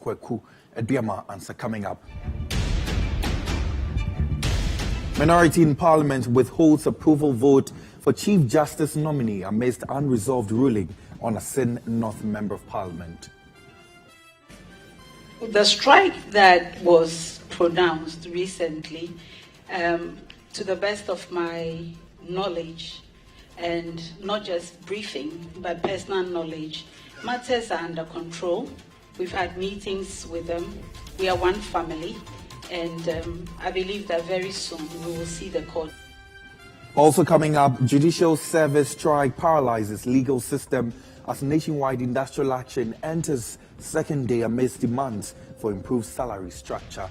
Kweku Ediama answer coming up. Minority in Parliament withholds approval vote for Chief Justice nominee amidst unresolved ruling on a Sin North Member of Parliament. The strike that was pronounced recently, to the best of my knowledge, and not just briefing, but personal knowledge, matters are under control. We've had meetings with them. We are one family, and I believe that very soon we will see the court. Also coming up, judicial service strike paralyzes legal system as nationwide industrial action enters second day amidst demands for improved salary structure.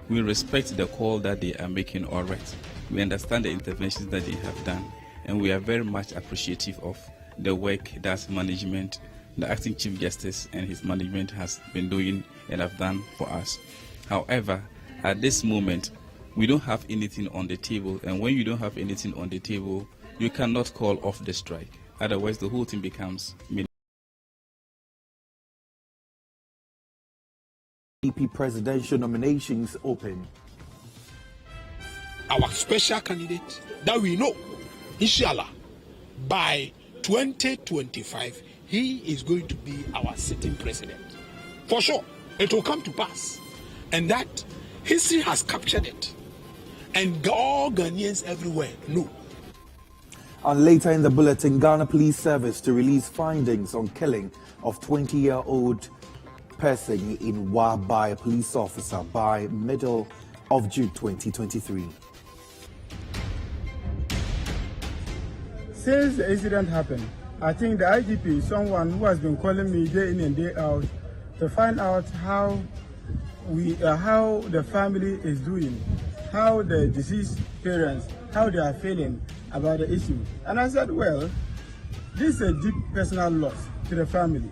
We respect the call that they are making all right. We understand the interventions that they have done, and we are very much appreciative of the work that management, the acting Chief Justice and his management has been doing and have done for us. However, at this moment, we don't have anything on the table, and when you don't have anything on the table, you cannot call off the strike. Otherwise, the whole thing becomes EP presidential nominations open. Our special candidate that we know, inshallah, by 2025, he is going to be our sitting president. For sure, it will come to pass. And that history has captured it. And all Ghanaians everywhere know. And later in the bulletin, Ghana Police Service to release findings on killing of 20-year-old person in Wa by a police officer by middle of June 2023. Since the incident happened, I think the IGP is someone who has been calling me day in and day out to find out how the family is doing, how the deceased parents, how they are feeling about the issue. And I said, well, this is a deep personal loss to the family.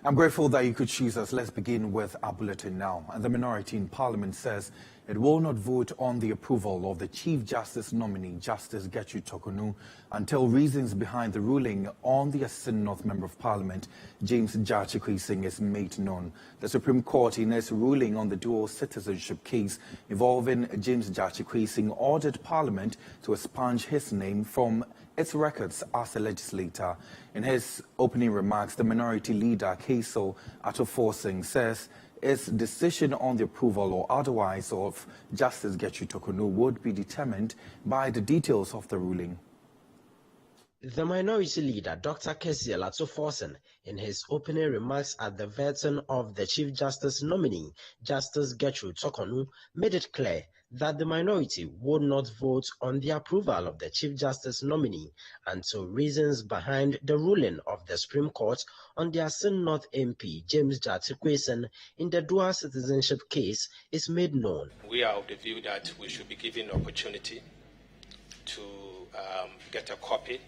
I'm grateful that you could choose us. Let's begin with our bulletin now. And the minority in Parliament says it will not vote on the approval of the Chief Justice nominee, Justice Gertrude Tokonu, until reasons behind the ruling on the Sin North Member of Parliament, James Gyakye, is made known. The Supreme Court, in its ruling on the dual citizenship case involving James Gyakye, ordered Parliament to expunge his name from its records as a legislator. In his opening remarks, the minority leader, Keiso Atoforcing, says its decision on the approval or otherwise of Justice Gertrude Tokonu would be determined by the details of the ruling. The minority leader, Dr. Keiso Atoforcing, in his opening remarks at the vetting of the Chief Justice nominee, Justice Gertrude Tokonu, made it clear that the minority would not vote on the approval of the Chief Justice nominee until reasons behind the ruling of the Supreme Court on the Sin North MP James Gyakye in the dual citizenship case is made known. We are of the view that we should be given opportunity to get a copy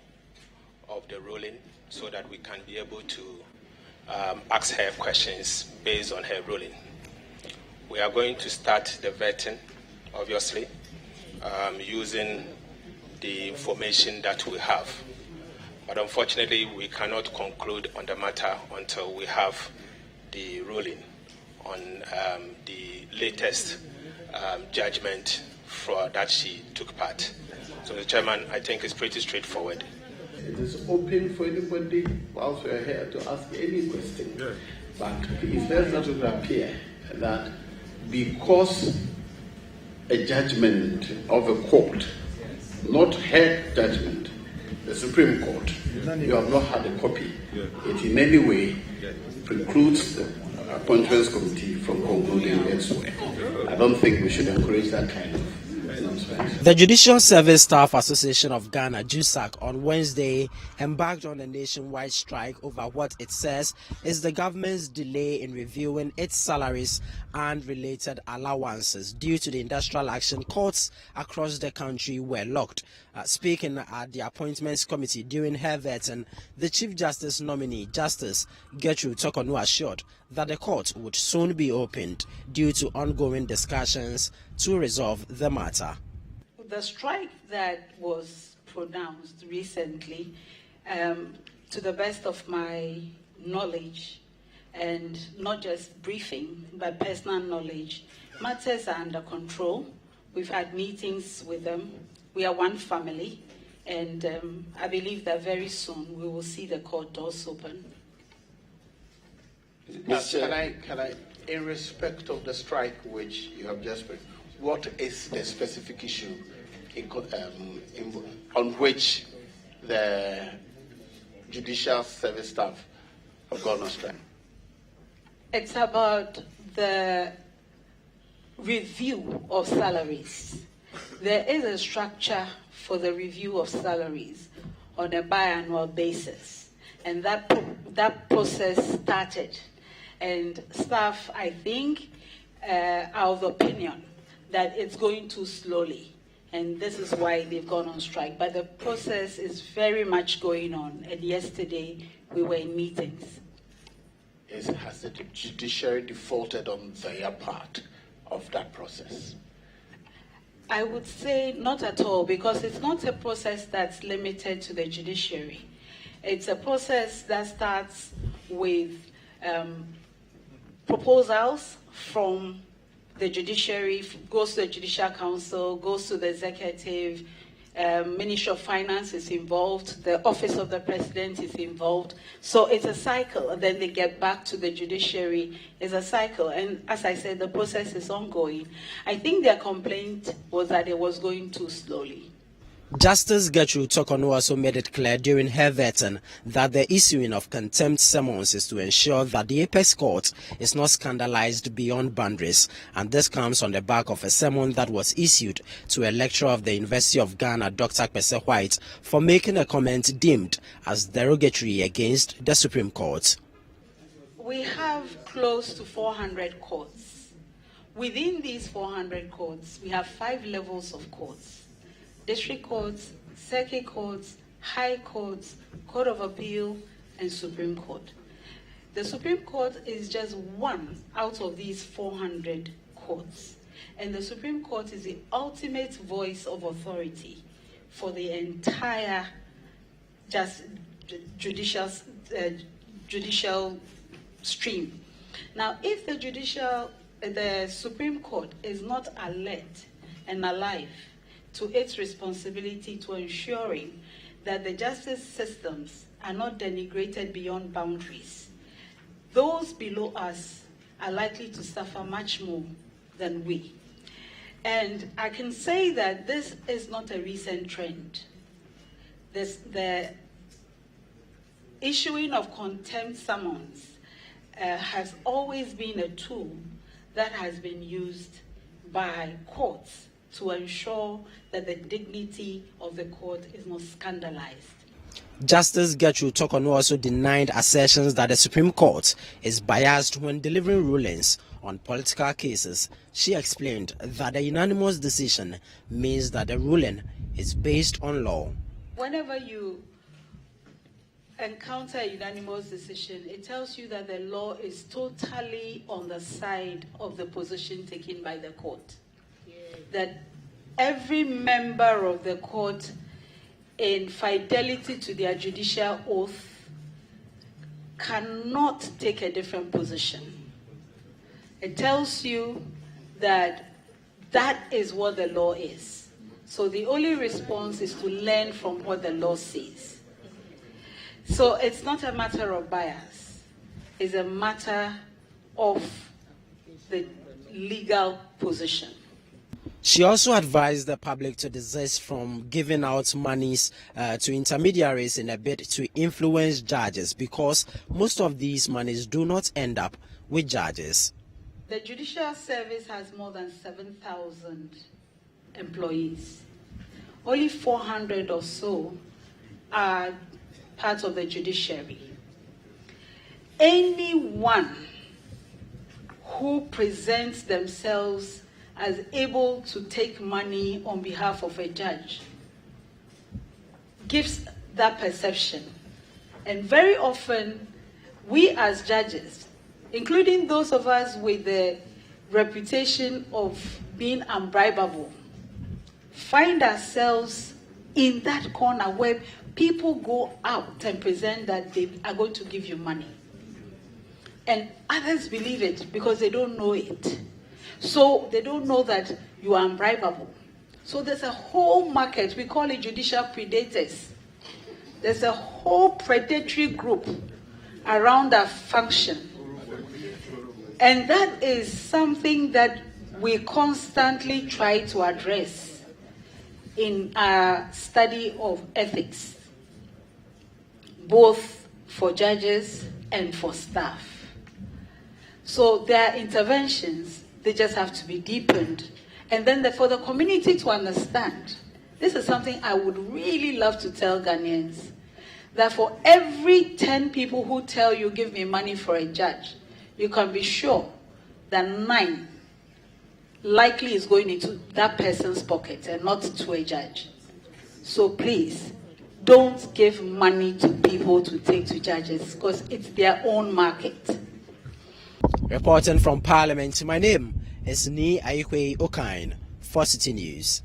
of the ruling so that we can be able to ask her questions based on her ruling. We are going to start the vetting, obviously, using the information that we have. But unfortunately, we cannot conclude on the matter until we have the ruling on the latest judgment for that she took part. So, the Chairman, I think it's pretty straightforward. It is open for anybody whilst we are here to ask any question. Yeah. But it does not appear that because a judgment of a court, not her judgment, the Supreme Court, you have not had a copy, it in any way precludes the Appointments Committee from concluding elsewhere. I don't think we should encourage that kind of nonsense. The Judicial Service Staff Association of Ghana, JUSAC, on Wednesday embarked on a nationwide strike over what it says is the government's delay in reviewing its salaries and related allowances due to the industrial action. Courts across the country were locked. Speaking at the Appointments Committee during her vetting, the Chief Justice nominee, Justice Gertrude Tokonu, assured that the court would soon be opened due to ongoing discussions to resolve the matter. The strike that was pronounced recently, to the best of my knowledge, and not just briefing, but personal knowledge, matters are under control. We've had meetings with them. We are one family, and I believe that very soon we will see the court doors open. Can I, in respect of the strike which you have just made, what is the specific issue on which the Judicial Service staff have gone on strike? It's about the review of salaries. There is a structure for the review of salaries on a biannual basis, and that process started. And staff, I think, are of the opinion that it's going too slowly, and this is why they've gone on strike. But the process is very much going on, and yesterday we were in meetings. Has the judiciary defaulted on their part of that process? I would say not at all, because it's not a process that's limited to the judiciary. It's a process that starts with proposals from the judiciary, goes to the Judicial Council, goes to the executive, Ministry of Finance is involved, the Office of the President is involved. So it's a cycle, and then they get back to the judiciary. It's a cycle, and as I said, the process is ongoing. I think their complaint was that it was going too slowly. Justice Gertrude Tokonu also made it clear during her vetting that the issuing of contempt summons is to ensure that the apex court is not scandalized beyond boundaries, and this comes on the back of a summons that was issued to a lecturer of the University of Ghana, Dr. Kwese White, for making a comment deemed as derogatory against the Supreme Court. We have close to 400 courts. Within these 400 courts, we have 5 levels of courts: district courts, circuit courts, high courts, court of appeal, and Supreme Court. The Supreme Court is just one out of these 400 courts. And the Supreme Court is the ultimate voice of authority for the entire judicial stream. Now, if the Supreme Court is not alert and alive to its responsibility to ensuring that the justice systems are not denigrated beyond boundaries, those below us are likely to suffer much more than we. And I can say that this is not a recent trend. The issuing of contempt summons has always been a tool that has been used by courts to ensure that the dignity of the court is not scandalized. Justice Gertrude Tokonu also denied assertions that the Supreme Court is biased when delivering rulings on political cases. She explained that the unanimous decision means that the ruling is based on law. Whenever you encounter a unanimous decision, it tells you that the law is totally on the side of the position taken by the court. That every member of the court, in fidelity to their judicial oath, cannot take a different position. It tells you that that is what the law is. So the only response is to learn from what the law says. So it's not a matter of bias. It's a matter of the legal position. She also advised the public to desist from giving out monies to intermediaries in a bid to influence judges, because most of these monies do not end up with judges. The Judicial Service has more than 7,000 employees. Only 400 or so are part of the judiciary. Anyone who presents themselves as able to take money on behalf of a judge gives that perception. And very often, we as judges, including those of us with the reputation of being unbribable, find ourselves in that corner where people go out and present that they are going to give you money. And others believe it because they don't know it. So they don't know that you are unbribable. So there's a whole market, we call it judicial predators. There's a whole predatory group around that function. And that is something that we constantly try to address in our study of ethics, both for judges and for staff. So there are interventions, they just have to be deepened. And then for the community to understand, this is something I would really love to tell Ghanaians, that for every 10 people who tell you, give me money for a judge, you can be sure that 9 likely is going into that person's pocket and not to a judge. So please, don't give money to people to take to judges because it's their own market. Reporting from Parliament, my name is Ni Aikwe Okain for Citi News.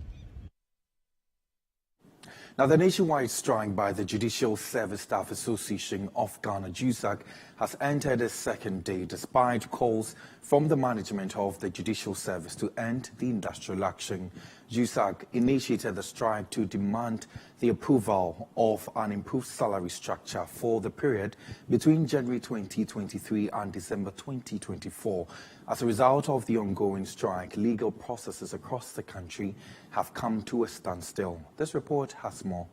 Now, the nationwide strike by the Judicial Service Staff Association of Ghana, JUSAG, has entered its second day despite calls from the management of the Judicial Service to end the industrial action. JUSAG initiated the strike to demand the approval of an improved salary structure for the period between January 2023 and December 2024. As a result of the ongoing strike, legal processes across the country have come to a standstill. This report has more.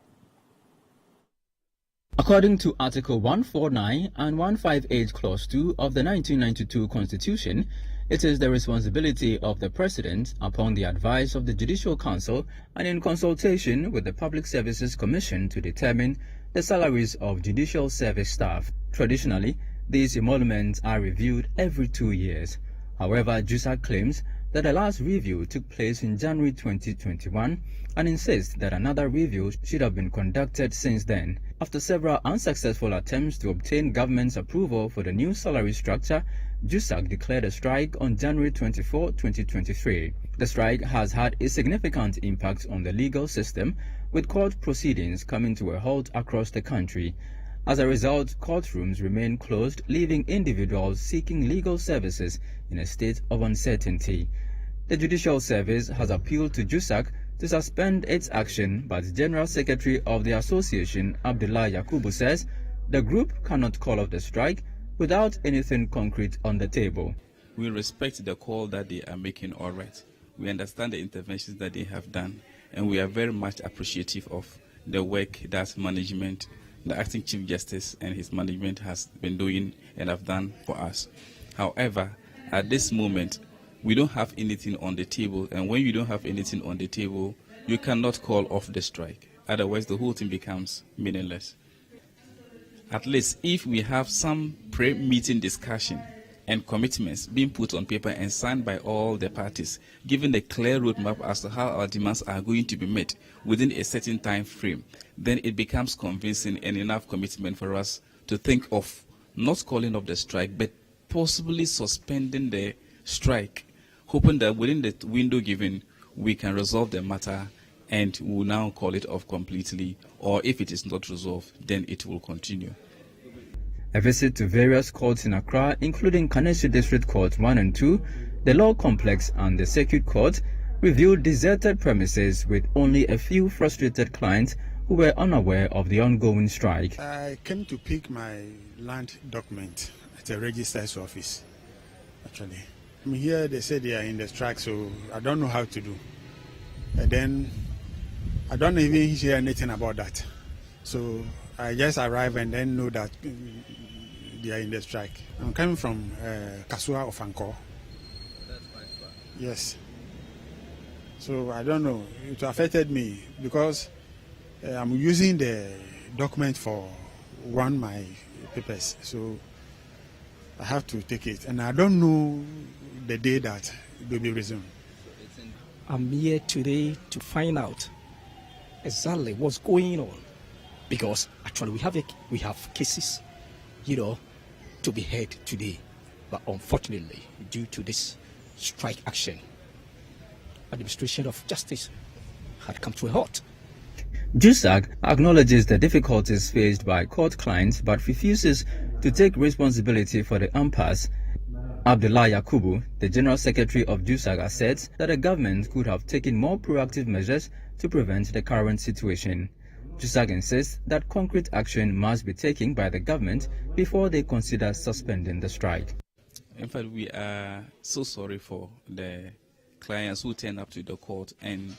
According to Article 149 and 158 Clause 2 of the 1992 Constitution, it is the responsibility of the President, upon the advice of the Judicial Council and in consultation with the Public Services Commission, to determine the salaries of judicial service staff. Traditionally, these emoluments are reviewed every 2 years. However, JUSAG claims that the last review took place in January 2021 and insists that another review should have been conducted since then. After several unsuccessful attempts to obtain government's approval for the new salary structure, JUSAG declared a strike on January 24, 2023. The strike has had a significant impact on the legal system, with court proceedings coming to a halt across the country. As a result, courtrooms remain closed, leaving individuals seeking legal services in a state of uncertainty. The Judicial Service has appealed to JUSAG to suspend its action, but General Secretary of the Association, Abdullah Yakubu, says the group cannot call off the strike without anything concrete on the table. We respect the call that they are making, all right. We understand the interventions that they have done, and we are very much appreciative of the work that management, the acting Chief Justice and his management has been doing and have done for us. However, at this moment, we don't have anything on the table, and when you don't have anything on the table, you cannot call off the strike. Otherwise, the whole thing becomes meaningless. At least if we have some pre-meeting discussion and commitments being put on paper and signed by all the parties, given a clear roadmap as to how our demands are going to be met within a certain time frame, then it becomes convincing and enough commitment for us to think of not calling off the strike, but possibly suspending the strike, hoping that within the window given, we can resolve the matter and we will now call it off completely, or if it is not resolved, then it will continue. A visit to various courts in Accra, including Kaneshie District Court 1 and 2, the Law Complex and the Circuit Court, revealed deserted premises with only a few frustrated clients who were unaware of the ongoing strike. I came to pick my land document at the registrar's office, actually. I'm here, they said they are in the strike, so I don't know how to do. And then I don't even hear anything about that. So I just arrive and then know that they are in the strike. I'm coming from Kasua of Anko. Yes. So I don't know. It affected me because I'm using the document for my papers. So I have to take it. And I don't know the day that it will be resumed. I'm here today to find out exactly what's going on. Because actually we have cases, to be heard today. But unfortunately, due to this strike action, administration of justice had come to a halt. JUSAG acknowledges the difficulties faced by court clients but refuses to take responsibility for the impasse. Abdullah Yakubu, the General Secretary of JUSAG, asserts that the government could have taken more proactive measures to prevent the current situation. JUSAG insists that concrete action must be taken by the government before they consider suspending the strike. In fact, we are so sorry for the clients who turn up to the court and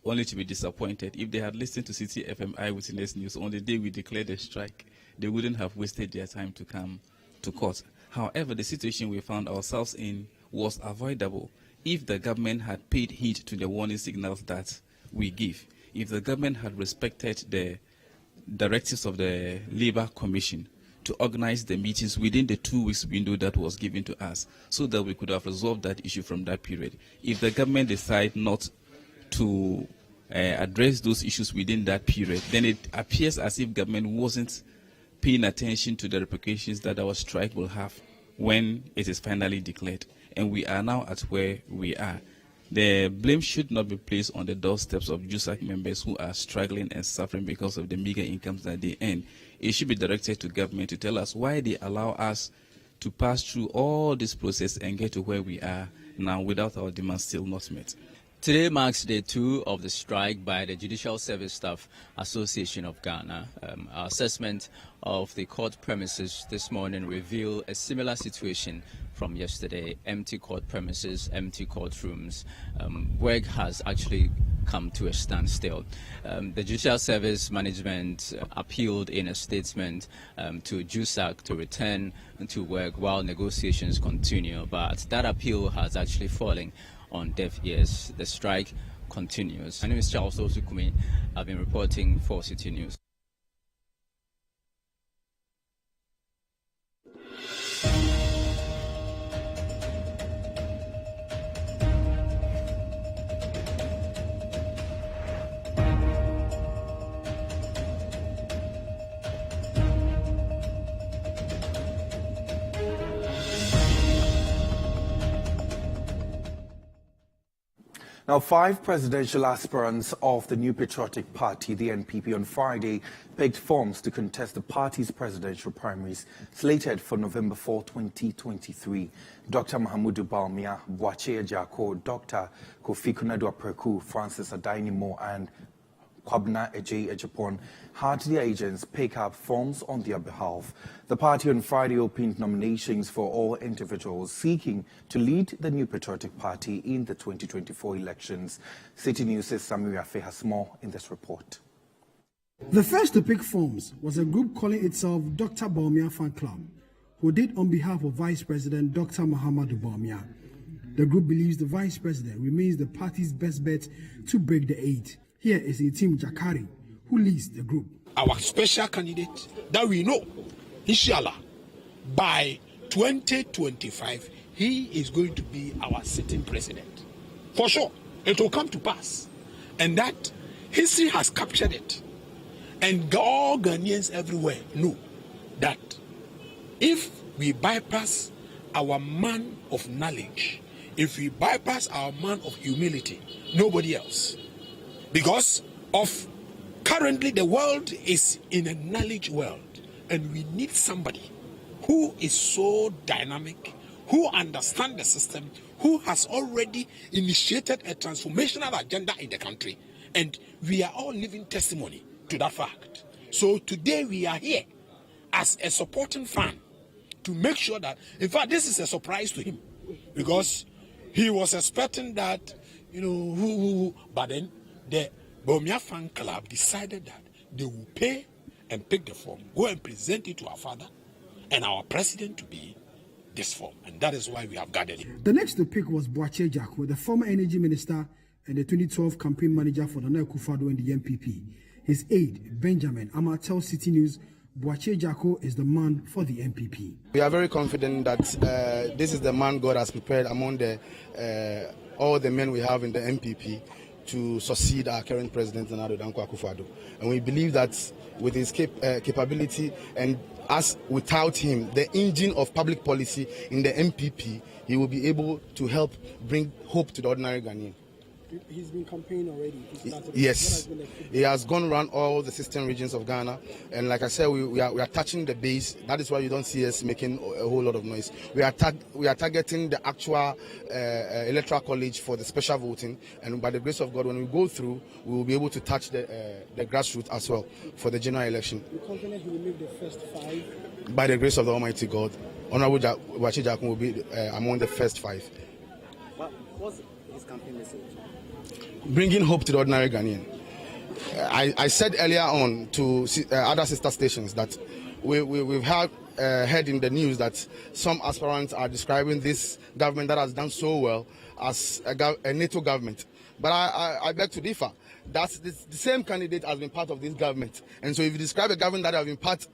only to be disappointed. If they had listened to Citi FM Eyewitness News on the day we declared the strike, they wouldn't have wasted their time to come to court. However, the situation we found ourselves in was avoidable if the government had paid heed to the warning signals that we give. If the government had respected the directives of the Labour Commission to organize the meetings within the 2 weeks window that was given to us, so that we could have resolved that issue from that period. If the government decide not to address those issues within that period, then it appears as if government wasn't paying attention to the repercussions that our strike will have when it is finally declared. And we are now at where we are. The blame should not be placed on the doorsteps of JUSAG members who are struggling and suffering because of the meager incomes that they earn. It should be directed to government to tell us why they allow us to pass through all this process and get to where we are now without our demands still not met. Today marks day 2 of the strike by the Judicial Service Staff Association of Ghana. Our assessment of the court premises this morning revealed a similar situation from yesterday. Empty court premises, empty courtrooms. Work has actually come to a standstill. The Judicial Service Management appealed in a statement to JUSAG to return to work while negotiations continue, but that appeal has actually fallen on deaf ears. The strike continues. My name is Charles Osukumi. I've been reporting for Citi News. Now, 5 presidential aspirants of the New Patriotic Party, the NPP, on Friday picked forms to contest the party's presidential primaries slated for November 4, 2023. Dr. Mahamudu Bawumia, Boakye Agyarko, Dr. Kofi Konadu-Apraku, Francis Adainimo, and Kwabena Ejapon had their agents pick up forms on their behalf. The party on Friday opened nominations for all individuals seeking to lead the New Patriotic Party in the 2024 elections. Citi News' Samira Fe has more in this report. The first to pick forms was a group calling itself Dr. Bawumia Fan Club, who did on behalf of Vice President Dr. Mahamudu Bawumia. The group believes the Vice President remains the party's best bet to break the 8. Here is Itim Jakari, who leads the group. Our special candidate that we know, inshallah, by 2025, he is going to be our sitting president. For sure, it will come to pass. And that history has captured it. And all Ghanaians everywhere know that if we bypass our man of knowledge, if we bypass our man of humility, nobody else. Because of currently the world is in a knowledge world, and we need somebody who is so dynamic, who understands the system, who has already initiated a transformational agenda in the country, and we are all living testimony to that fact. So today we are here as a supporting fan to make sure that, in fact, this is a surprise to him, because he was expecting that, but then the Bawumia Fan Club decided that they will pay and pick the form, go and present it to our father and our president to be this form. And that is why we have gathered it. The next to pick was Boakye Agyarko, the former energy minister and the 2012 campaign manager for Nana Akufo-Addo and the MPP. His aide, Benjamin Ama, tells Citi News Boakye Jako is the man for the MPP. We are very confident that this is the man God has prepared among all the men we have in the MPP to succeed our current president, Nana Akufo-Addo. And we believe that with his capability and as without him, the engine of public policy in the MPP, he will be able to help bring hope to the ordinary Ghanaian. He's been campaigning already. Yes, he has gone around all the 16 regions of Ghana, and like I said, we are touching the base. That is why you don't see us making a whole lot of noise. We are targeting the actual electoral college for the special voting, and by the grace of God, when we go through, we will be able to touch the grassroots as well for the general election. You're confident he will make the first 5? By the grace of the Almighty God, Honorable Boakye Jako will be among the first 5. What's his campaign message? Bringing hope to the ordinary Ghanaian. I said earlier on to other sister stations that we've heard in the news that some aspirants are describing this government that has done so well as a NATO government. But I beg to differ. That's the same candidate has been part of this government. And so if you describe a government that has been part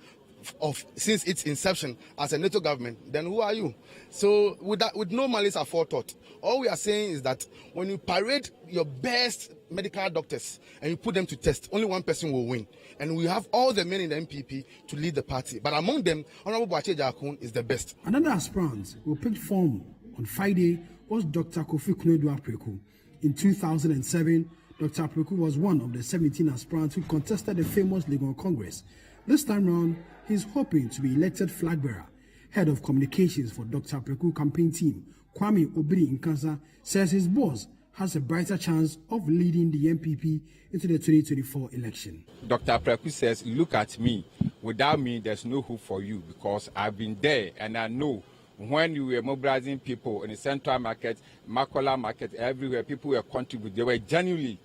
of since its inception as a NATO government, then who are you? So with no malice aforethought, all we are saying is that when you parade your best medical doctors and you put them to test, only one person will win. And we have all the men in the MPP to lead the party. But among them, Honorable Boakye Jako is the best. Another aspirant who picked form on Friday was Dr. Kofi Kunedu Apreku. In 2007, Dr. Apreku was one of the 17 aspirants who contested the famous Legon Congress. This time round, he's hoping to be elected flag bearer. Head of communications for Dr. Apreku campaign team, Kwame Obiri Nkansa, says his boss has a brighter chance of leading the MPP into the 2024 election. Dr. Apreku says, look at me. Without me, there's no hope for you because I've been there and I know when you were mobilizing people in the Central Market, Makola Market, everywhere, people were contributing. They were genuinely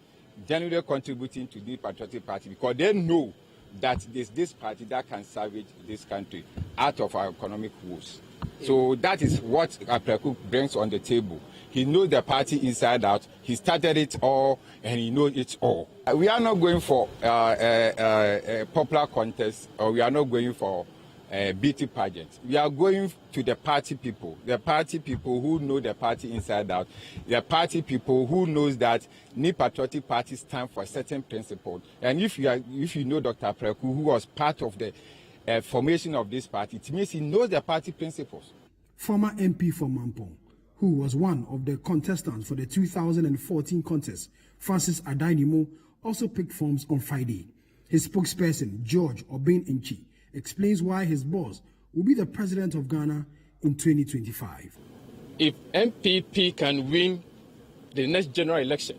contributing to the Patriotic Party because they know that this party that can salvage this country out of our economic woes. So that is what Apreku brings on the table. He knows the party inside out. He started it all, and he knows it all. We are not going for a popular contest, or we are not going for a beauty pageant. We are going to the party people who know the party inside out, the party people who knows that New Patriotic Party stand for a certain principle. And if you know Dr. Apreku, who was part of the formation of this party, it means he knows the party principles. Former MP for Mampong, who was one of the contestants for the 2014 contest, Francis Adainimo, also picked forms on Friday. His spokesperson, George Obin Inchi, explains why his boss will be the president of Ghana in 2025. If MPP can win the next general election,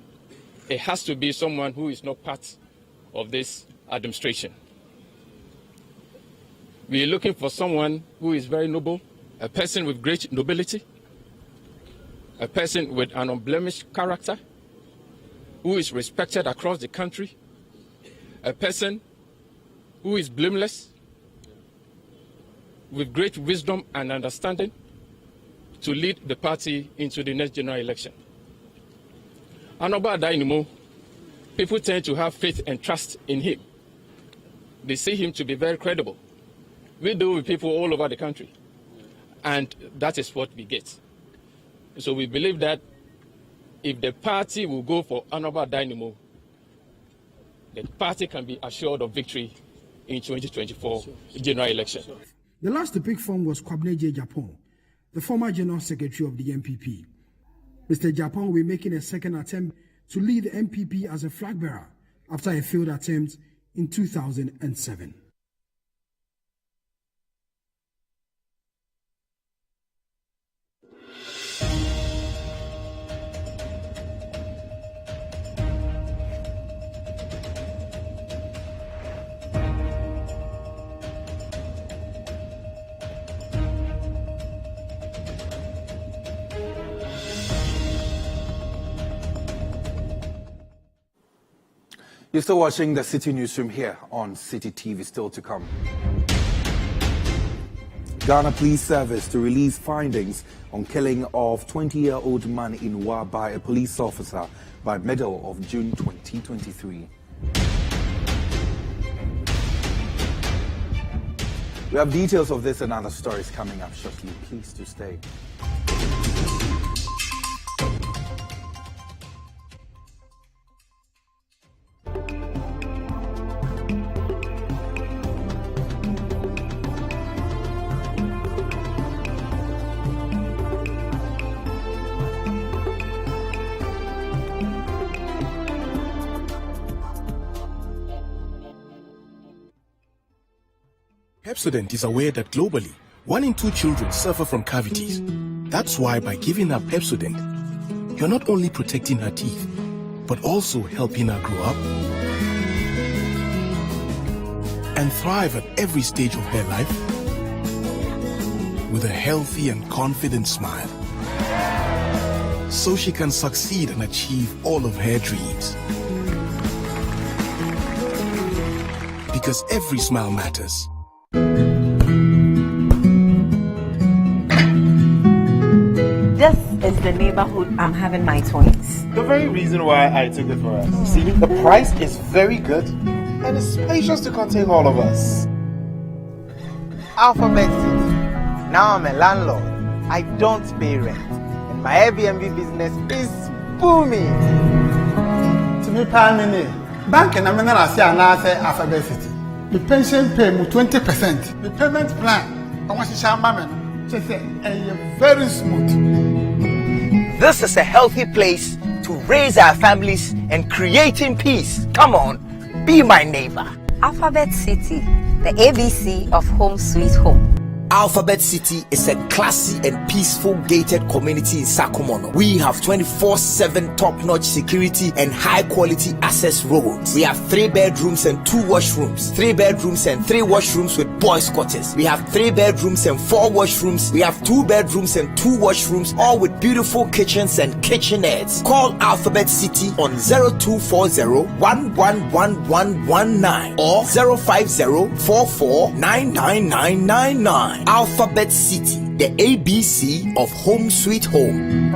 it has to be someone who is not part of this administration. We are looking for someone who is very noble, a person with great nobility, a person with an unblemished character, who is respected across the country, a person who is blameless, with great wisdom and understanding to lead the party into the next general election. Honorable Adainimo, people tend to have faith and trust in him. They see him to be very credible. We deal with people all over the country, and that is what we get. So we believe that if the party will go for Honorable Adainimo, the party can be assured of victory in 2024 general election. The last to pick form was Kwabena J. Japon, the former General Secretary of the MPP. Mr. Japon will be making a second attempt to lead the MPP as a flag bearer after a failed attempt in 2007. You're still watching the Citi Newsroom here on Citi TV, still to come. Ghana Police Service to release findings on killing of 20-year-old man in Wa by a police officer by middle of June 2023. We have details of this and other stories coming up shortly. Please do stay. Pepsodent is aware that globally, 1 in 2 children suffer from cavities. That's why by giving her Pepsodent, you're not only protecting her teeth, but also helping her grow up and thrive at every stage of her life with a healthy and confident smile, so she can succeed and achieve all of her dreams. Because every smile matters. This is the neighborhood I'm having my twins. The very reason why I took it for us. See, the price is very good and it's spacious to contain all of us. Alphabet City. Now I'm a landlord. I don't pay rent. And my Airbnb business is booming. To me, Palmini, bank and I'm going to say Alphabet City. The pension pay me 20%. The payment plan, I want to share my man. Just say, very smooth. This is a healthy place to raise our families and creating peace. Come on, be my neighbor. Alphabet City, the ABC of Home Sweet Home. Alphabet City is a classy and peaceful gated community in Sakumono. We have 24/7 top-notch security and high-quality access roads. We have 3 bedrooms and 2 washrooms, 3 bedrooms and 3 washrooms with boys' quarters. We have 3 bedrooms and 4 washrooms. We have 2 bedrooms and 2 washrooms, all with beautiful kitchens and kitchenettes. Call Alphabet City on 0240-111119 or 050-44-99999. Alphabet City, the ABC of Home Sweet Home.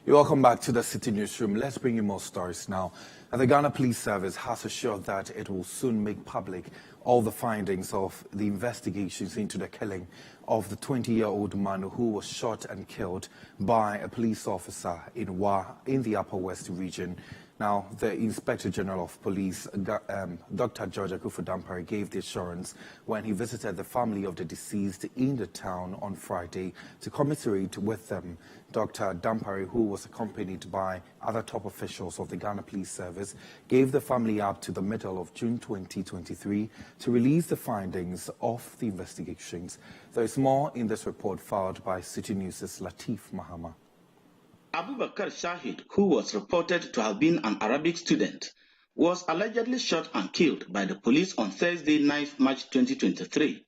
Welcome back to the Citi Newsroom. Let's bring you more stories now. And the Ghana Police Service has assured that it will soon make public all the findings of the investigations into the killing of the 20-year-old man who was shot and killed by a police officer in Wa in the Upper West region. Now, the Inspector General of Police, Dr. George Akufu-Dampare, gave the assurance when he visited the family of the deceased in the town on Friday to commiserate with them. Dr. Dampare, who was accompanied by other top officials of the Ghana Police Service, gave the family up to the middle of June 2023 to release the findings of the investigations. There is more in this report filed by Citi News' Latif Mahama. Abubakar Shahid, who was reported to have been an Arabic student, was allegedly shot and killed by the police on Thursday, 9th March 2023,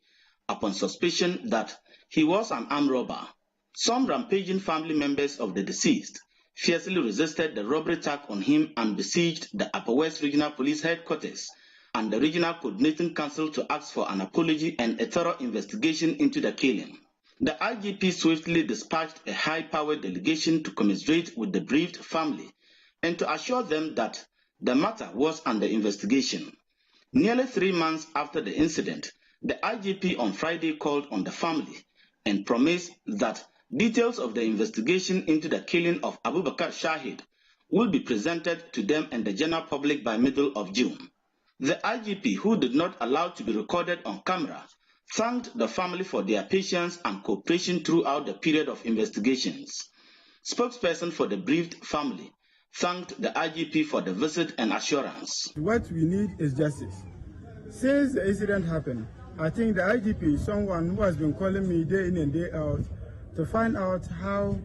upon suspicion that he was an armed robber. Some rampaging family members of the deceased fiercely resisted the robbery attack on him and besieged the Upper West Regional Police Headquarters and the Regional Coordinating Council to ask for an apology and a thorough investigation into the killing. The IGP swiftly dispatched a high-powered delegation to commiserate with the bereaved family and to assure them that the matter was under investigation. Nearly 3 months after the incident, the IGP on Friday called on the family and promised that details of the investigation into the killing of Abubakar Shahid will be presented to them and the general public by middle of June. The IGP, who did not allow to be recorded on camera, thanked the family for their patience and cooperation throughout the period of investigations. Spokesperson for the bereaved family thanked the IGP for the visit and assurance. What we need is justice. Since the incident happened, I think the IGP is someone who has been calling me day in and day out to find out how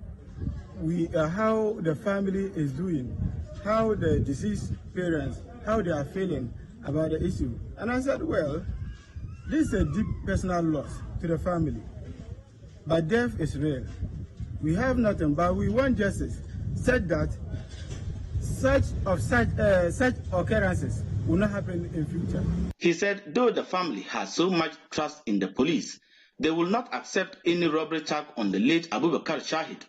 the family is doing, how the deceased parents, how they are feeling about the issue. And I said, well, this is a deep personal loss to the family, but death is real. We have nothing, but we want justice, such that such occurrences will not happen in future. He said though the family has so much trust in the police, they will not accept any robbery charge on the late Abubakar Shahid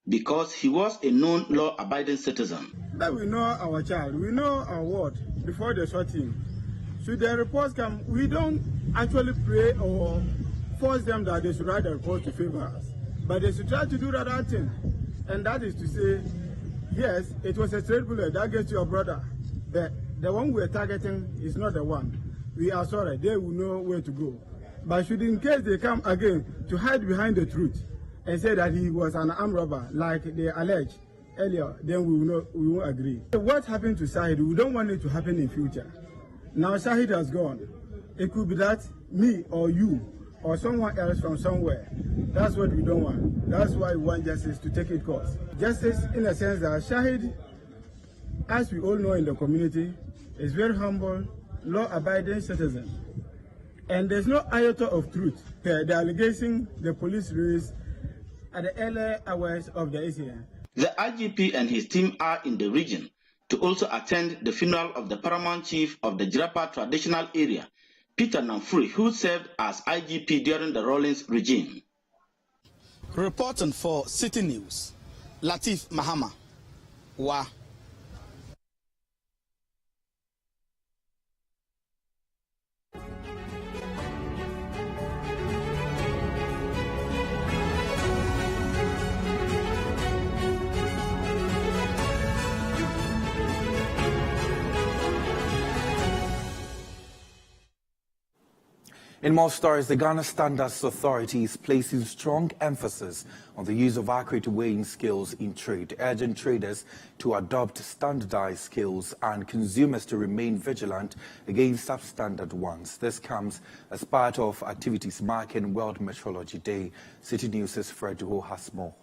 because he was a known law-abiding citizen. But we know our child, we know our word before they shot him. Should the reports come, we don't actually pray or force them that they should write the report to favor us. But they should try to do the right thing. And that is to say, yes, it was a straight bullet that gets your brother. But the one we are targeting is not the one. We are sorry, they will know where to go. But should in case they come again to hide behind the truth and say that he was an armed robber, like they alleged earlier, then we won't agree. What happened to Shahid, we don't want it to happen in future. Now Shahid has gone. It could be that me or you or someone else from somewhere. That's what we don't want. That's why we want justice to take its course. Justice in a sense that Shahid, as we all know in the community, is very humble, law-abiding citizen. And there's no iota of truth. The allegation the police raised at the early hours of the incident. The IGP and his team are in the region to also attend the funeral of the paramount chief of the Jirapa traditional area, Peter Namfuri, who served as IGP during the Rawlings regime. Reporting for Citi News, Latif Mahama. Wa. In more stories, the Ghana Standards Authority is placing strong emphasis on the use of accurate weighing scales in trade, urging traders to adopt standardized scales and consumers to remain vigilant against substandard ones. This comes as part of activities marking World Metrology Day. Citi News' Fred Ho has more.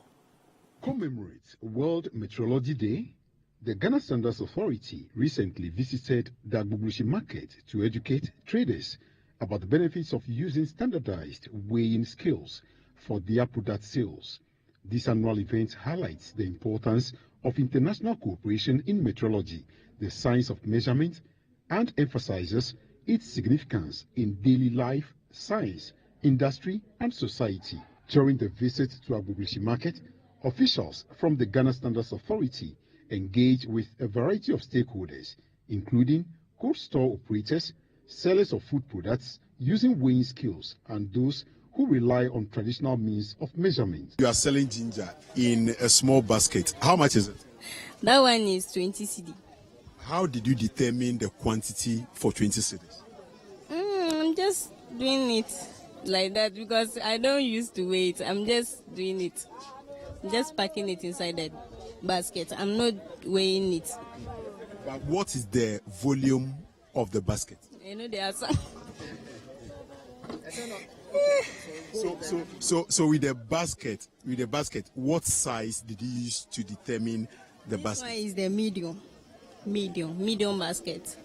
Commemorates World Metrology Day. The Ghana Standards Authority recently visited the Agbugbushi market to educate traders about the benefits of using standardized weighing scales for their product sales. This annual event highlights the importance of international cooperation in metrology, the science of measurement, and emphasizes its significance in daily life, science, industry, and society. During the visit to Agbugbushi market, officials from the Ghana Standards Authority engaged with a variety of stakeholders, including cold store operators, sellers of food products using weighing scales, and those who rely on traditional means of measurement. You are selling ginger in a small basket. How much is it? That one is 20 cedi. How did you determine the quantity for 20 cedis? I'm just doing it like that because I don't used to weigh it. I'm just doing it. I'm just packing it inside the basket. I'm not weighing it. But what is the volume of the basket? You know there are some. So with the basket, what size did you use to determine the basket? This one is the medium basket.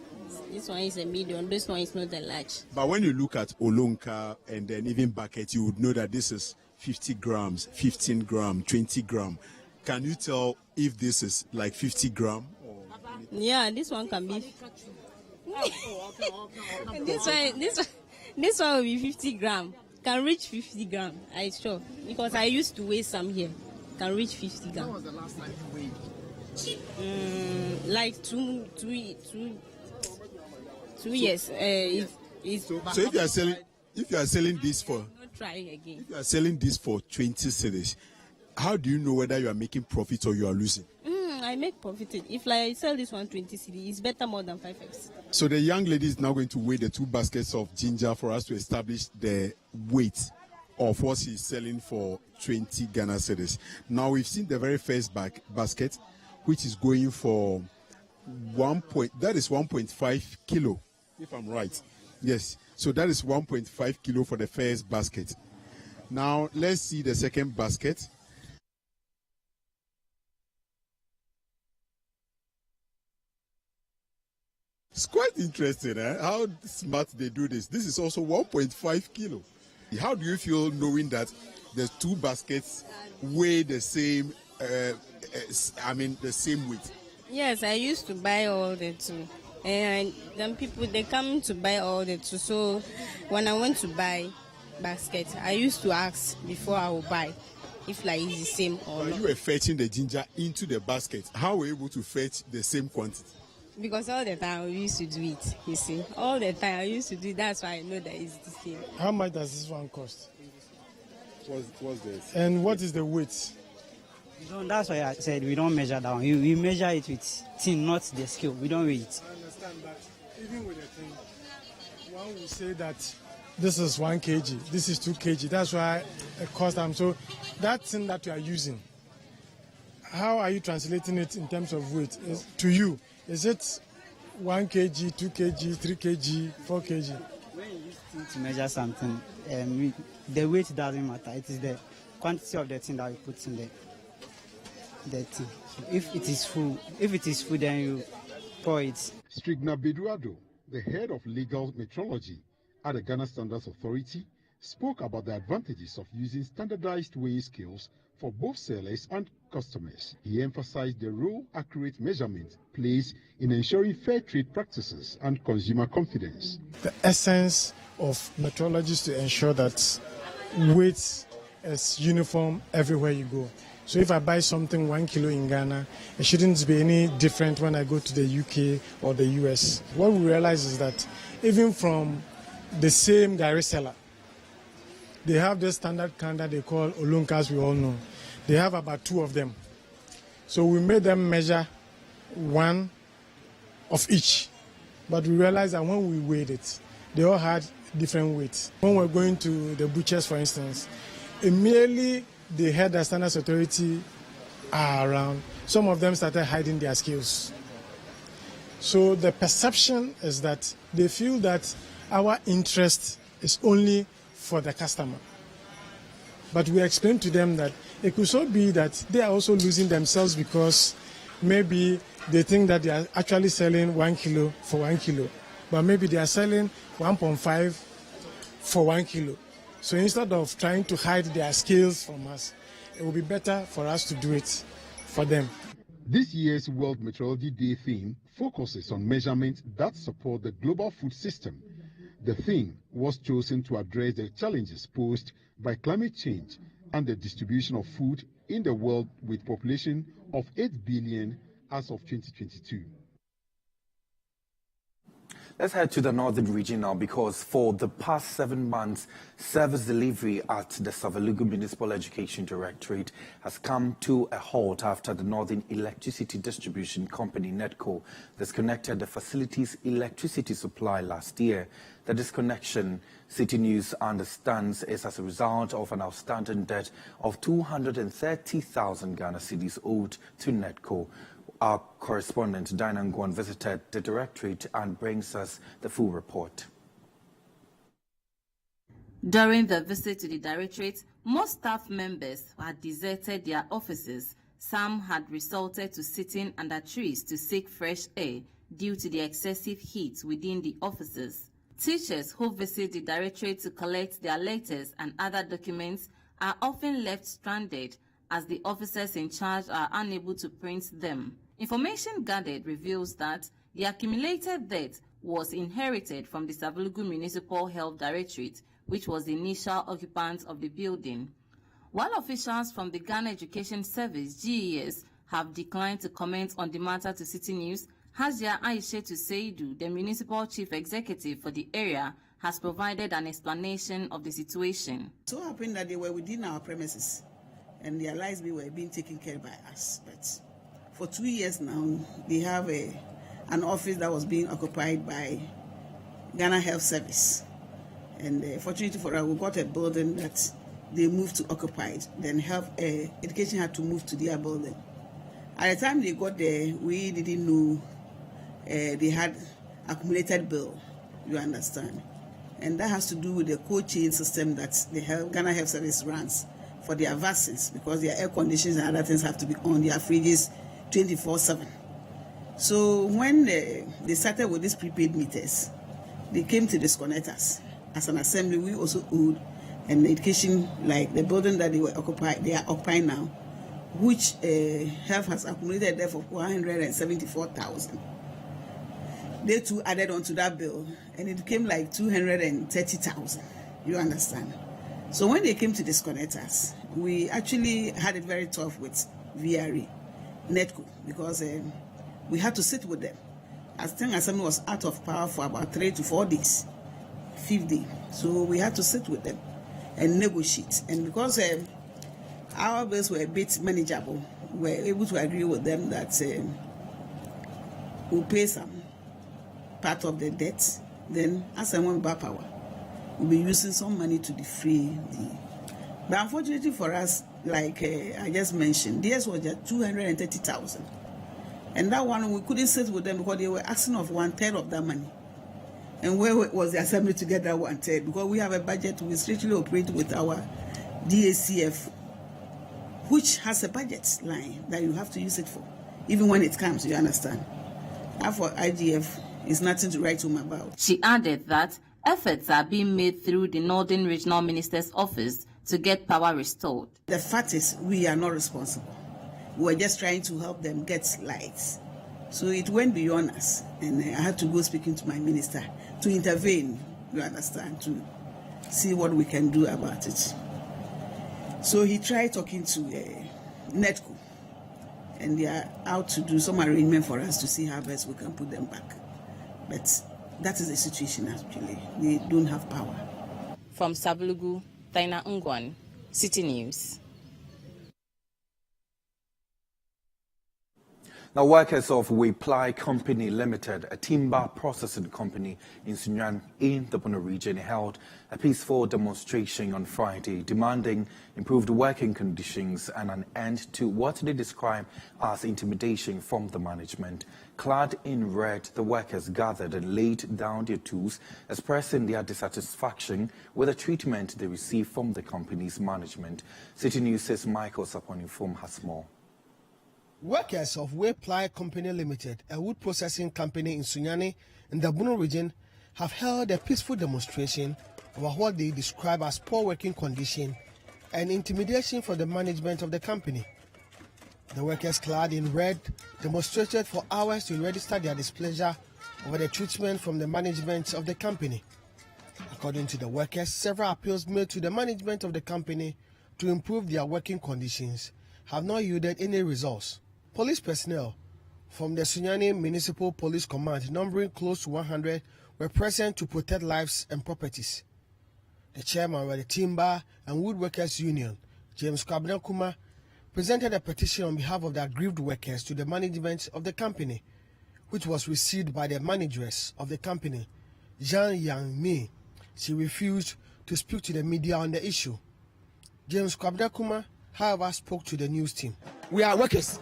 This one is a medium. This one is not a large. But when you look at Olonka and then even bucket, you would know that this is 50 grams, 15 gram, 20 gram. Can you tell if this is like 50 gram? Yeah, this one can be. This one will be 50 gram. Can reach 50 gram, I'm sure. Because I used to weigh some here. Can reach 50 gram. When was the last time you weighed? Like two years. So if you are selling this for, not trying again. If you are selling this for 20 cedis, how do you know whether you are making profit or you are losing? I make profit. If like I sell this 120 cedi, it's better more than 5x. So the young lady is now going to weigh the 2 baskets of ginger for us to establish the weight of what she's selling for 20 Ghana cedis. Now we've seen the very first basket, which is going for 1.5 kilo, if I'm right. Yes, so that is 1.5 kilo for the first basket. Now let's see the second basket. It's quite interesting, how smart they do this. This is also 1.5 kilo. How do you feel knowing that the 2 baskets weigh the same, the same weight? Yes, I used to buy all the 2. And then people, they come to buy all the 2. So when I went to buy basket, I used to ask before I would buy if like it's the same or not. You were fetching the ginger into the basket. How were you able to fetch the same quantity? Because all the time I used to do it, you see. All the time I used to do it, that's why I know that it's the same. How much does this one cost? What's this? And what is the weight? That's why I said we don't measure down. We measure it with tin, not the scale. We don't weigh it. I understand that. Even with the thing, one will say that this is 1 kg, this is 2 kg. That's why it costs them. So that thing that you are using, how are you translating it in terms of weight to you? Is it 1 kg, 2 kg, 3 kg, 4 kg? When you use thing to measure something, the weight doesn't matter. It is the quantity of the thing that you put in the thing. So if it is full, then you pour it. Strigna Beduado, the head of legal metrology at the Ghana Standards Authority, spoke about the advantages of using standardized weighing scales for both sellers and customers. He emphasized the role accurate measurement plays in ensuring fair trade practices and consumer confidence. The essence of metrology is to ensure that weight is uniform everywhere you go. So if I buy something 1 kilo in Ghana, it shouldn't be any different when I go to the UK or the US. What we realize is that even from the same Gary seller, they have this standard can that they call Olunkas, we all know. They have about 2 of them. So we made them measure 1 of each. But we realized that when we weighed it, they all had different weights. When we're going to the butchers, for instance, immediately they heard the Standards Authority are around. Some of them started hiding their scales. So the perception is that they feel that our interest is only for the customer. But we explained to them that it could so be that they are also losing themselves because maybe they think that they are actually selling 1 kilo for 1 kilo, but maybe they are selling 1.5 for 1 kilo. So instead of trying to hide their scales from us, it will be better for us to do it for them. This year's World Metrology Day theme focuses on measurements that support the global food system. The theme was chosen to address the challenges posed by climate change and the distribution of food in the world with population of 8 billion as of 2022. Let's head to the northern region now, because for the past 7 months, service delivery at the Savalugu Municipal Education Directorate has come to a halt after the Northern Electricity Distribution Company, NEDCO, disconnected the facility's electricity supply last year. The disconnection, Citi News understands, is as a result of an outstanding debt of 230,000 Ghana cedis owed to NEDCO. Our correspondent, Dinah Ngwan, visited the directorate and brings us the full report. During the visit to the directorate, most staff members had deserted their offices. Some had resorted to sitting under trees to seek fresh air due to the excessive heat within the offices. Teachers who visit the directorate to collect their letters and other documents are often left stranded as the officers in charge are unable to print them. Information gathered reveals that the accumulated debt was inherited from the Savalugu Municipal Health Directorate, which was the initial occupant of the building. While officials from the Ghana Education Service, GES, have declined to comment on the matter to Citi News, Hazia Aishetu Seidu, the municipal chief executive for the area, has provided an explanation of the situation. So happened that they were within our premises and their lives were being taken care of by us. But For 2 years now, they have an office that was being occupied by Ghana Health Service. And fortunately for us, we got a building that they moved to occupied. Then education had to move to their building. At the time they got there, we didn't know they had accumulated bill, you understand. And that has to do with the cold chain system that the Ghana Health Service runs for their vaccines, because their air conditions and other things have to be on their fridges 24/7. So when they started with these prepaid meters, they came to disconnect us. As an assembly, we also owed an education, like the building that they are occupying now, which health has accumulated there for 174,000. They too added onto that bill, and it became like 230,000. You understand? So when they came to disconnect us, we actually had it very tough with VRE, NETCO, because we had to sit with them. As the assembly was out of power for about 3 to 4 days, 5th day. So we had to sit with them and negotiate. And because our bills were a bit manageable, we were able to agree with them that we'll pay some part of the debt. Then, as I went back power, we'll be using some money to defray the. But unfortunately for us, like I just mentioned, theirs was just 230,000. And that one, we couldn't sit with them because they were asking of 1/3 of that money. And where was the assembly to get that 1/3? Because we have a budget, we strictly operate with our DACF, which has a budget line that you have to use it for, even when it comes, you understand. Now for IGF, it's nothing to write home about. She added that efforts are being made through the Northern Regional Minister's office to get power restored. The fact is, we are not responsible. We're just trying to help them get lights. So it went beyond us, and I had to go speaking to my minister to intervene, you understand, to see what we can do about it. So he tried talking to NETCO, and they are out to do some arrangement for us to see how best we can put them back. But that is the situation actually. They don't have power. From Sablugu, Taina Ungwan, Citi News. Now, workers of Reply Company Limited, a timber processing company in Sunyani in the Bono region, held a peaceful demonstration on Friday demanding improved working conditions and an end to what they describe as intimidation from the management. Clad in red, the workers gathered and laid down their tools, expressing their dissatisfaction with the treatment they received from the company's management. Citi News says Michael Saponinfom has more. Workers of Reply Company Limited, a wood processing company in Sunyani in the Bono region, have held a peaceful demonstration over what they describe as poor working condition and intimidation for the management of the company. The workers, clad in red, demonstrated for hours to register their displeasure over the treatment from the management of the company. According to the workers, several appeals made to the management of the company to improve their working conditions have not yielded any results. Police personnel from the Sunyani Municipal Police Command, numbering close to 100, were present to protect lives and properties. The chairman of the Timber and Woodworkers Union, James Kwabena, presented a petition on behalf of the aggrieved workers to the management of the company, which was received by the manageress of the company, Jean Yang Mi. She refused to speak to the media on the issue. James Kwabena, however, spoke to the news team. We are workers.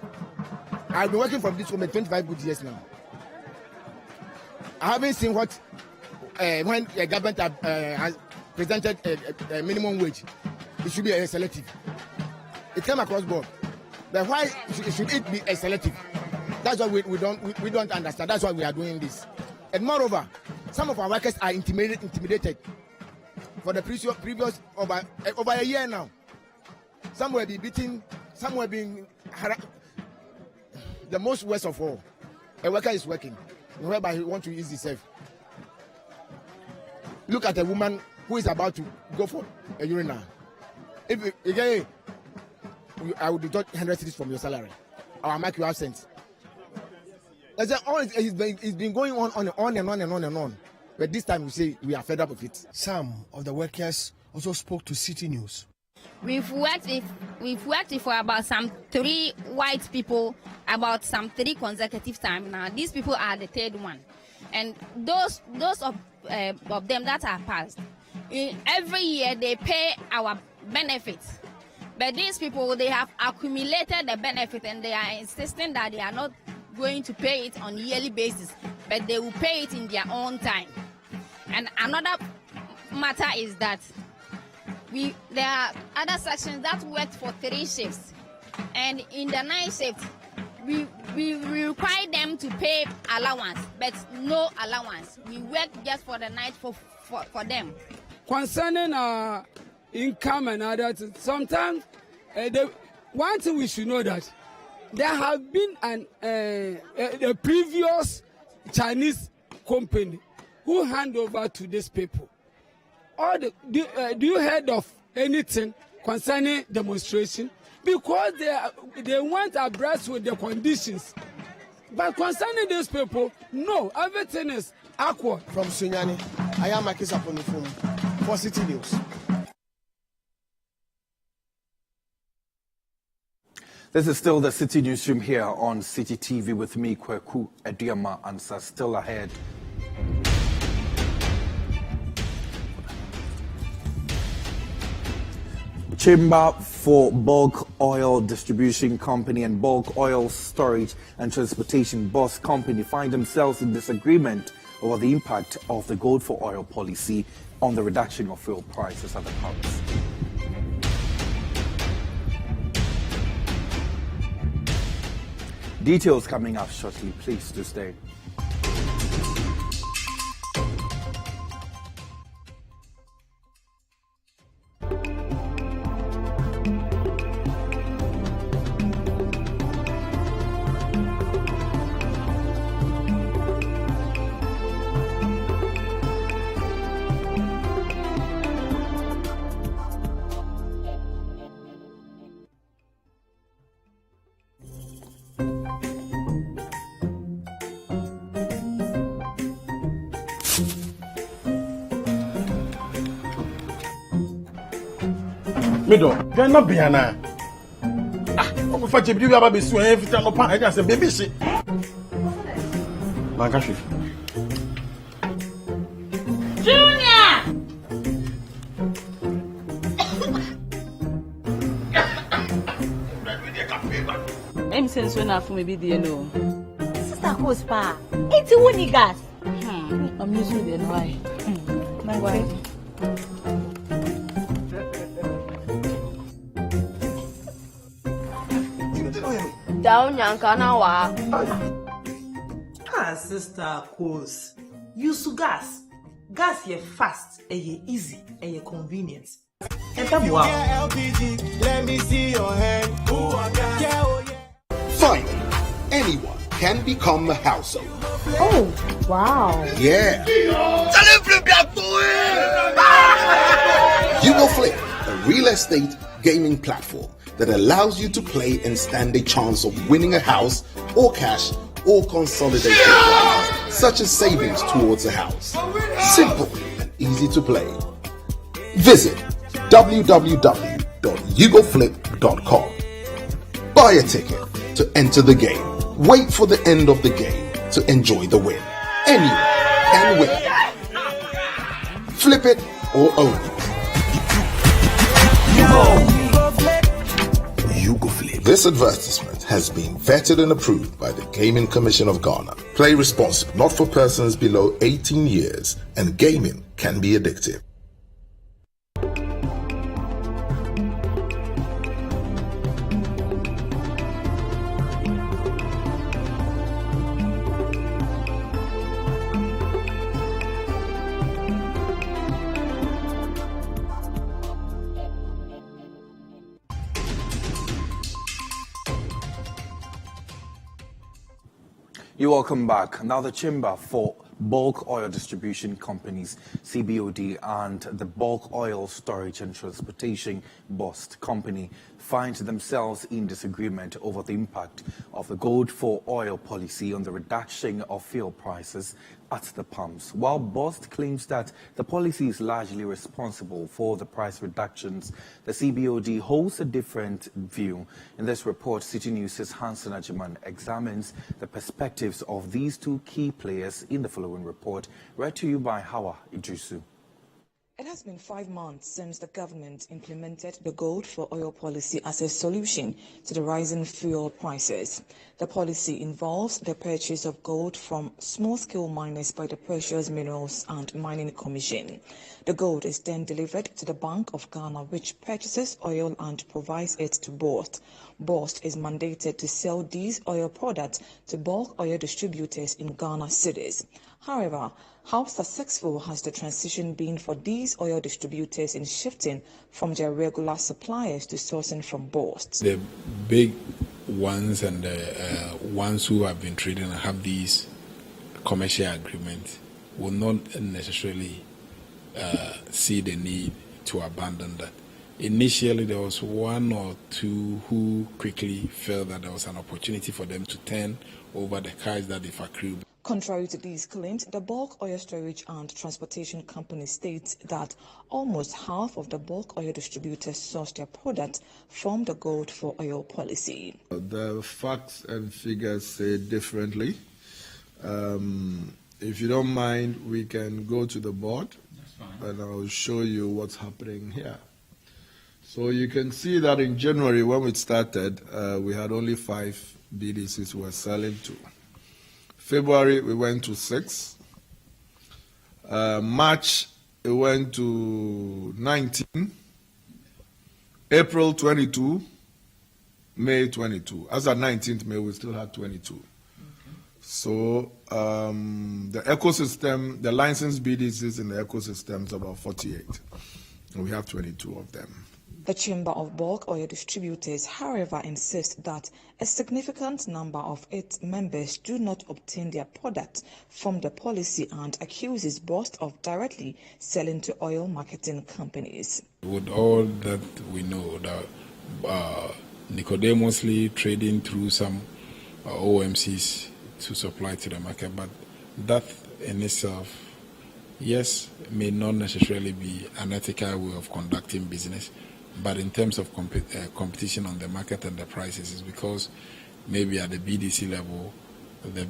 I've been working from this woman 25 good years now. I haven't seen what when the government has presented a minimum wage, it should be a selective. It came across board. But why should it be a selective? That's what we don't understand. That's why we are doing this. And moreover, some of our workers are intimidated for the previous over a year now. Some will be beaten, some will be harassed. The most worst of all, a worker is working, whereby he wants to ease himself. Look at a woman who is about to go for a urinal. If again, I will deduct 100 cedis from your salary, or I'll make you absent. It's been going on and on. But this time we say we are fed up with it. Some of the workers also spoke to Citi News. We've worked with for about some 3 white people, about some 3 consecutive times now. These people are the 3rd one. And those of them that are passed, every year they pay our benefits. But these people, they have accumulated the benefit and they are insisting that they are not going to pay it on a yearly basis, but they will pay it in their own time. And another matter is that there are other sections that work for 3 shifts, and in the 9th shift, we require them to pay allowance, but no allowance. We work just for the night for them. Concerning income and other things, sometimes one thing we should know that there have been the previous Chinese company who hand over to these people. Do you heard of anything concerning demonstration? Because they went abreast with the conditions. But concerning these people, no, everything is awkward. From Sunyani, I am a case upon the phone for Citi News. This is still the Citi Newsroom here on Citi TV with me, Kweku Ediama, and still ahead. Chamber for Bulk Oil Distribution Company and Bulk Oil Storage and Transportation Boss Company find themselves in disagreement over the impact of the gold for oil policy on the reduction of fuel prices at the pumps. Details coming up shortly. Please do stay. Middle, you're not Biana. I'm going to you about this. Every time I just say, baby, shit. Mangashi. Junior! I'm saying so now for me, be no. Sister Cospa, it's a winning gas. I'm using the why. My wife. Down Yankanawa. Sister Cos. Use gas. Gas ye fast, ye easy, ye convenient. LPG, let me see your hand. Finally, anyone can become a household. Oh, wow. Yeah. You Go Flip, a real estate gaming platform that allows you to play and stand a chance of winning a house or cash or consolidated prizes, such as savings towards a house. Simple and easy to play. Visit www.yougoflip.com. Buy a ticket to enter the game. Wait for the end of the game to enjoy the win. Anyone can win. Flip it or own it. You Go Flip. This advertisement has been vetted and approved by the Gaming Commission of Ghana. Play responsibly, not for persons below 18 years, and gaming can be addictive. You're welcome back. Now, the Chamber for Bulk Oil Distribution Companies, CBOD, and the Bulk Oil Storage and Transportation Boss Company find themselves in disagreement over the impact of the gold for oil policy on the reduction of fuel prices at the pumps. While Bost claims that the policy is largely responsible for the price reductions, the CBOD holds a different view. In this report, Citi News' Hansen Ajiman examines the perspectives of these two key players in the following report, read to you by Hawa Idrisu. It has been 5 months since the government implemented the gold for oil policy as a solution to the rising fuel prices. The policy involves the purchase of gold from small-scale miners by the Precious Minerals and Mining Commission. The gold is then delivered to the Bank of Ghana, which purchases oil and provides it to Bost. Bost is mandated to sell these oil products to bulk oil distributors in Ghana cities. However, how successful has the transition been for these oil distributors in shifting from their regular suppliers to sourcing from Bost? The big ones and the ones who have been trading and have these commercial agreements will not necessarily see the need to abandon that. Initially, there was one or two who quickly felt that there was an opportunity for them to turn over the cash that they've accrued. Contrary to these claims, the bulk oil storage and transportation company states that almost half of the bulk oil distributors source their product from the gold for oil policy. The facts and figures say differently. If you don't mind, we can go to the board and I'll show you what's happening here. So you can see that in January when we started, we had only 5 BDCs we were selling to. February, we went to 6. March, it went to 19. April, 22. May, 22. As at 19th May, we still had 22. Okay. So the ecosystem, the licensed BDCs in the ecosystem is about 48. And we have 22 of them. The Chamber of Bulk Oil Distributors, however, insists that a significant number of its members do not obtain their product from the policy and accuses Bost of directly selling to oil marketing companies. With all that we know, that Nicodemously trading through some OMCs to supply to the market, but that in itself, yes, may not necessarily be an ethical way of conducting business. But in terms of competition on the market and the prices, is because maybe at the BDC level, the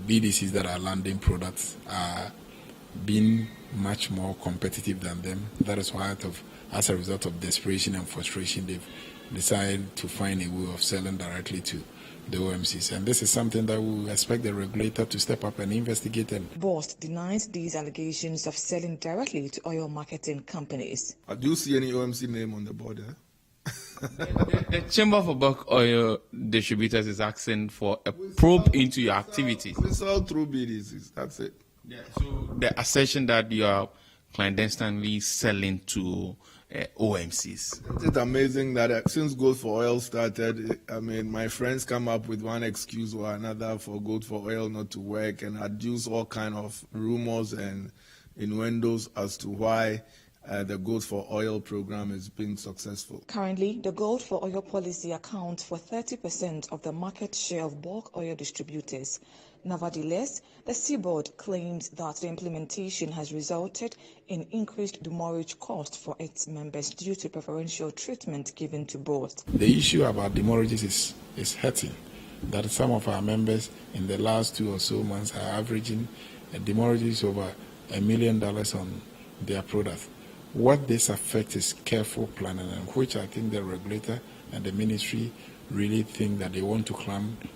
BDCs that are landing products are being much more competitive than them. That is why, as a result of desperation and frustration, they've decided to find a way of selling directly to the OMCs. And this is something that we expect the regulator to step up and investigate. Bost denies these allegations of selling directly to oil marketing companies. Do you see any OMC name on the board? The Chamber for Bulk Oil Distributors is asking for a probe into your activities. We sell through BDCs, that's it. Yeah, so the assertion that you are clandestinely selling to OMCs. It's amazing that since Gold for Oil started, I mean, my friends come up with one excuse or another for Gold for Oil not to work and adduce all kind of rumors and innuendos as to why the Gold for Oil program is being successful. Currently, the Gold for Oil policy accounts for 30% of the market share of bulk oil distributors. Nevertheless, the Seaboard claims that the implementation has resulted in increased demurrage costs for its members due to preferential treatment given to Bost. The issue about demurrages is hurting. That some of our members in the last 2 or so months are averaging demurrages over $1 million on their product. What this affects is careful planning, and which I think the regulator and the ministry really think that they want to clamp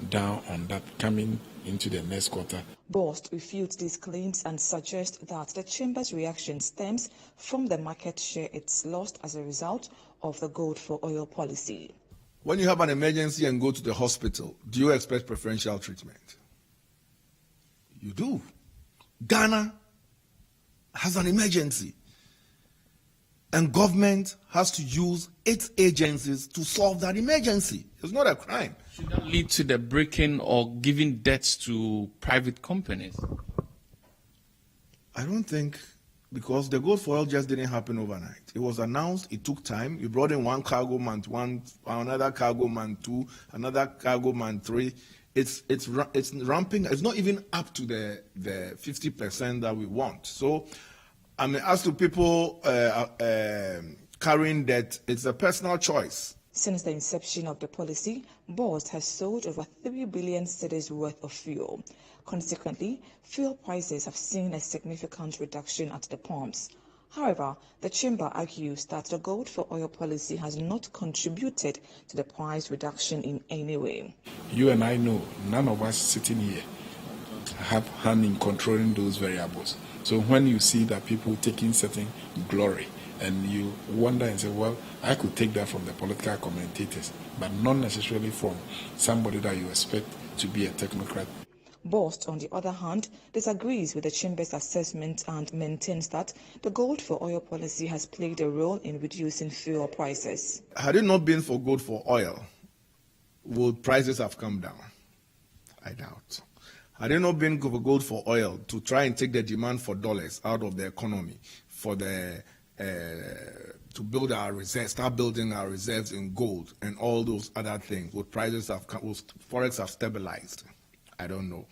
down on that coming into the next quarter. Bost refutes these claims and suggests that the Chamber's reaction stems from the market share it's lost as a result of the Gold for Oil policy. When you have an emergency and go to the hospital, do you expect preferential treatment? You do. Ghana has an emergency, and government has to use its agencies to solve that emergency. It's not a crime. Should that lead to the breaking or giving debts to private companies? I don't think, because the Gold for Oil just didn't happen overnight. It was announced, it took time. You brought in one cargo man, another cargo man 2, another cargo man 3. it's ramping. It's not even up to the 50% that we want. So, I mean, as to people carrying debt, it's a personal choice. Since the inception of the policy, BOST has sold over 3 billion cedis worth of fuel. Consequently, fuel prices have seen a significant reduction at the pumps. However, the chamber argues that the gold for oil policy has not contributed to the price reduction in any way. You and I know none of us sitting here have hand in controlling those variables. So when you see that people taking certain glory, and you wonder and say, well, I could take that from the political commentators, but not necessarily from somebody that you expect to be a technocrat. BOST, on the other hand, disagrees with the Chamber's assessment and maintains that the gold for oil policy has played a role in reducing fuel prices. Had it not been for gold for oil, would prices have come down? I doubt. Had it not been for gold for oil to try and take the demand for dollars out of the economy, for the to build our reserves, start building our reserves in gold and all those other things, would prices have come, would forex have stabilized? I don't know.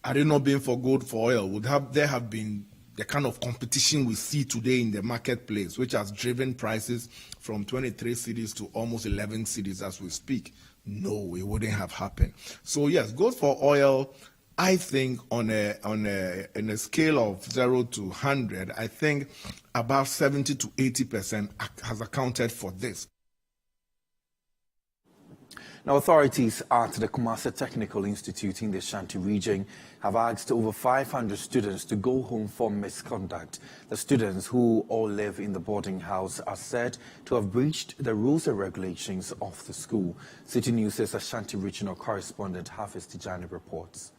Had it not been for gold for oil, would there have been the kind of competition we see today in the marketplace, which has driven prices from 23 cities to almost 11 cities as we speak? No, it wouldn't have happened. So yes, gold for oil, I think on a scale of 0 to 100, I think about 70 to 80% has accounted for this. Now, authorities at the Kumasi Technical Institute in the Ashanti region have asked over 500 students to go home for misconduct. The students, who all live in the boarding house, are said to have breached the rules and regulations of the school. Citi News' Ashanti regional correspondent Hafiz Tijani reports.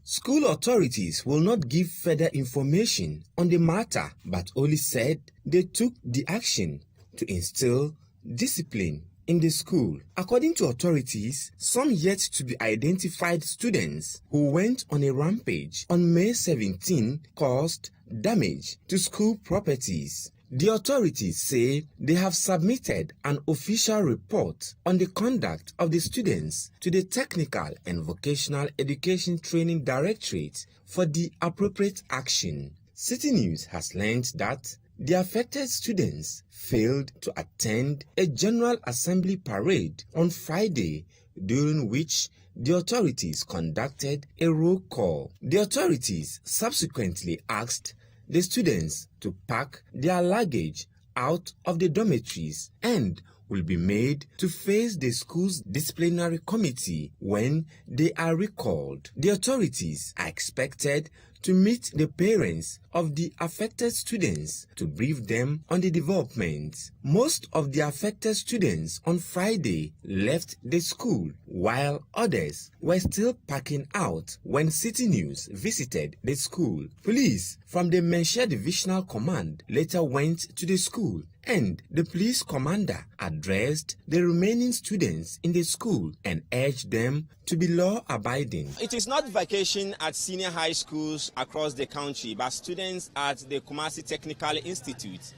School authorities will not give further information on the matter, but only said they took the action to instill discipline in the school. According to authorities, some yet to be identified students who went on a rampage on May 17 caused damage to school properties. The authorities say they have submitted an official report on the conduct of the students to the Technical and Vocational Education Training Directorate for the appropriate action. Citi News has learned that the affected students failed to attend a General Assembly parade on Friday, during which the authorities conducted a roll call. The authorities subsequently asked the students to pack their luggage out of the dormitories and will be made to face the school's disciplinary committee when they are recalled. The authorities are expected to meet the parents of the affected students to brief them on the development. Most of the affected students on Friday left the school, while others were still packing out when Citi News visited the school. Police from the Menshia Divisional Command later went to the school, and the police commander addressed the remaining students in the school and urged them to be law-abiding. It is not vacation at senior high schools across the country, but students at the Kumasi Technical Institute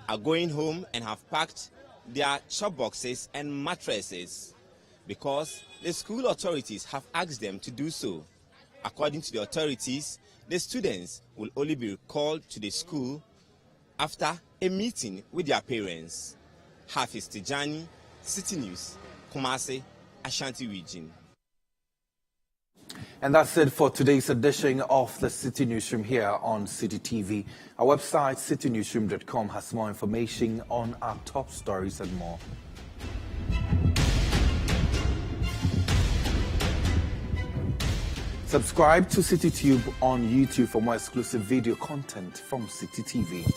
are going home and have packed their shop boxes and mattresses because the school authorities have asked them to do so. According to the authorities, the students will only be recalled to the school after a meeting with their parents. Hafiz Tijani, Citi News, Kumasi, Ashanti region. And that's it for today's edition of the Citi Newsroom here on Citi TV. Our website, citinewsroom.com, has more information on our top stories and more. Subscribe to CityTube on YouTube for more exclusive video content from Citi TV.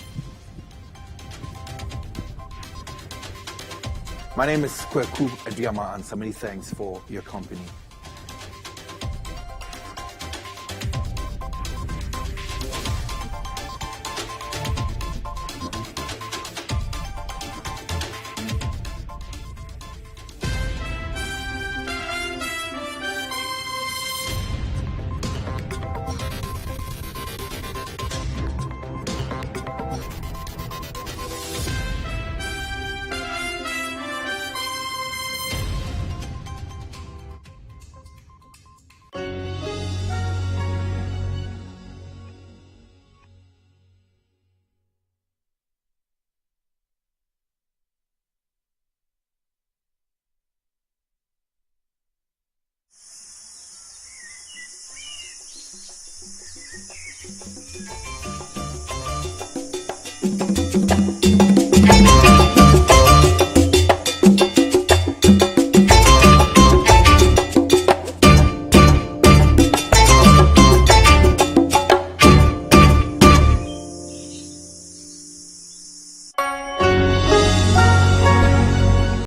My name is Kweku Adiyama, and so many thanks for your company.